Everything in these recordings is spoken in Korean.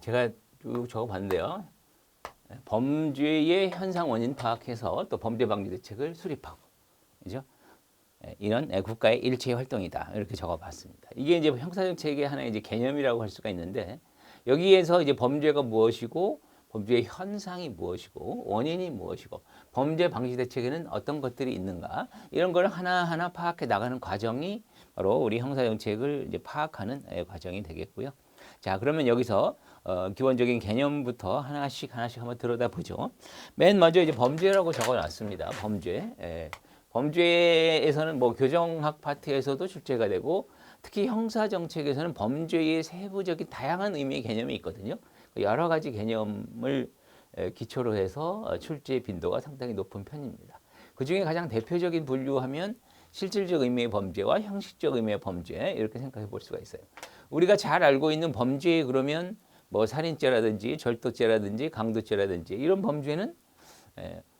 제가 쭉 적어봤는데요. 범죄의 현상 원인 파악해서 또 범죄 방지 대책을 수립하고, 그죠? 이런 국가의 일체 활동이다. 이렇게 적어봤습니다. 이게 이제 형사정책의 하나의 이제 개념이라고 할 수가 있는데, 여기에서 이제 범죄가 무엇이고, 범죄의 현상이 무엇이고, 원인이 무엇이고, 범죄 방지 대책에는 어떤 것들이 있는가, 이런 걸 하나하나 파악해 나가는 과정이 바로 우리 형사정책을 이제 파악하는 과정이 되겠고요. 자, 그러면 여기서 기본적인 개념부터 하나씩 한번 들여다보죠. 맨 먼저 이제 범죄라고 적어놨습니다. 범죄. 범죄에서는 뭐 교정학 파트에서도 출제가 되고, 특히 형사정책에서는 범죄의 세부적인 다양한 의미의 개념이 있거든요. 여러 가지 개념을 기초로 해서 출제 빈도가 상당히 높은 편입니다. 그 중에 가장 대표적인 분류하면 실질적 의미의 범죄와 형식적 의미의 범죄, 이렇게 생각해 볼 수가 있어요. 우리가 잘 알고 있는 범죄, 그러면 뭐 살인죄라든지 절도죄라든지 강도죄라든지 이런 범죄는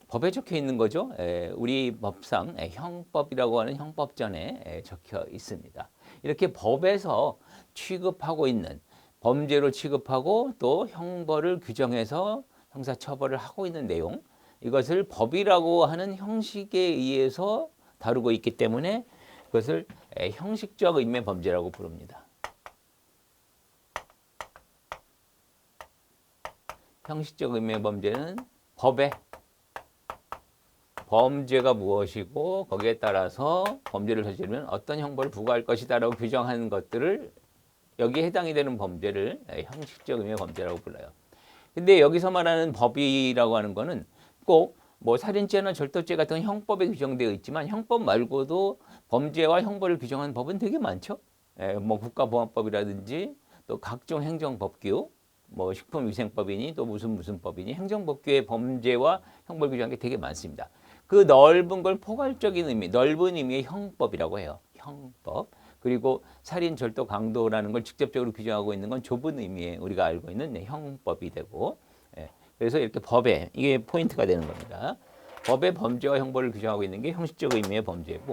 법에 적혀 있는 거죠. 우리 법상 형법이라고 하는 형법전에 적혀 있습니다. 이렇게 법에서 취급하고 있는, 범죄로 취급하고 또 형벌을 규정해서 형사처벌을 하고 있는 내용, 이것을 법이라고 하는 형식에 의해서 다루고 있기 때문에 그것을 형식적 의미의 범죄라고 부릅니다. 형식적 의미의 범죄는 법에 범죄가 무엇이고 거기에 따라서 범죄를 저지르면 어떤 형벌을 부과할 것이다라고 규정하는 것들을, 여기에 해당이 되는 범죄를 형식적 의미의 범죄라고 불러요. 근데 여기서 말하는 법이라고 하는 거는 꼭 뭐 살인죄나 절도죄 같은 형법에 규정되어 있지만, 형법 말고도 범죄와 형벌을 규정하는 법은 되게 많죠. 뭐 국가보안법이라든지 또 각종 행정법규, 뭐 식품위생법이니 또 무슨 법이니 행정법규의 범죄와 형벌 규정한 게 되게 많습니다. 그 넓은 걸 포괄적인 의미, 넓은 의미의 형법이라고 해요. 형법. 그리고 살인, 절도, 강도라는 걸 직접적으로 규정하고 있는 건 좁은 의미의 우리가 알고 있는 형법이 되고, 그래서 이렇게 법에, 이게 포인트가 되는 겁니다. 법의 범죄와 형벌을 규정하고 있는 게 형식적 의미의 범죄고,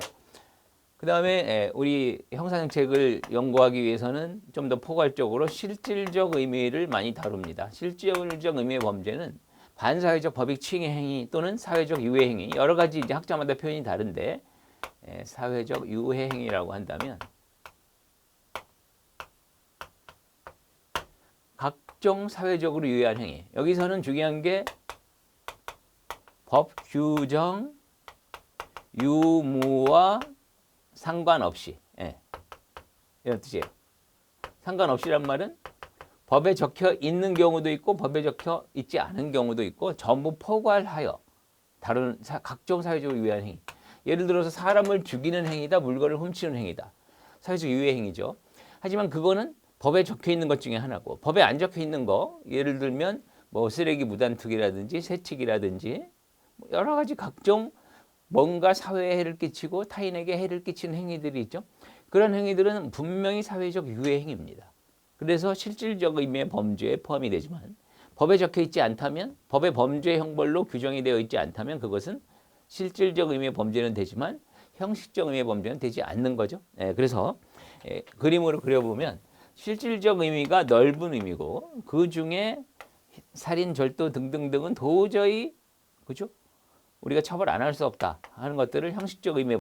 그 다음에 우리 형사정책을 연구하기 위해서는 좀 더 포괄적으로 실질적 의미를 많이 다룹니다. 실질적 의미의 범죄는 반사회적 법익 침해 행위 또는 사회적 유해 행위, 여러 가지 이제 학자마다 표현이 다른데, 사회적 유해 행위라고 한다면 각종 사회적으로 유해한 행위. 여기서는 중요한 게 법 규정 유무와 상관없이, 이런 뜻이에요. 상관없이란 말은 법에 적혀 있는 경우도 있고 법에 적혀 있지 않은 경우도 있고 전부 포괄하여 다른 각종 사회적으로 유해한 행위. 예를 들어서 사람을 죽이는 행위다, 물건을 훔치는 행위다. 사회적 유해 행위죠. 하지만 그거는 법에 적혀 있는 것 중에 하나고, 법에 안 적혀 있는 거, 예를 들면 뭐 쓰레기 무단 투기라든지 세칙이라든지 여러 가지 각종 뭔가 사회에 해를 끼치고 타인에게 해를 끼치는 행위들이 있죠. 그런 행위들은 분명히 사회적 유해 행위입니다. 그래서 실질적 의미의 범죄에 포함이 되지만, 법에 적혀 있지 않다면, 법의 범죄 형벌로 규정이 되어 있지 않다면 그것은 실질적 의미의 범죄는 되지만 형식적 의미의 범죄는 되지 않는 거죠. 그래서 그림으로 그려보면 실질적 의미가 넓은 의미고, 그 중에 살인, 절도 등등등은 도저히, 그죠? 우리가 처벌 안 할 수 없다 하는 것들을 형식적 의미의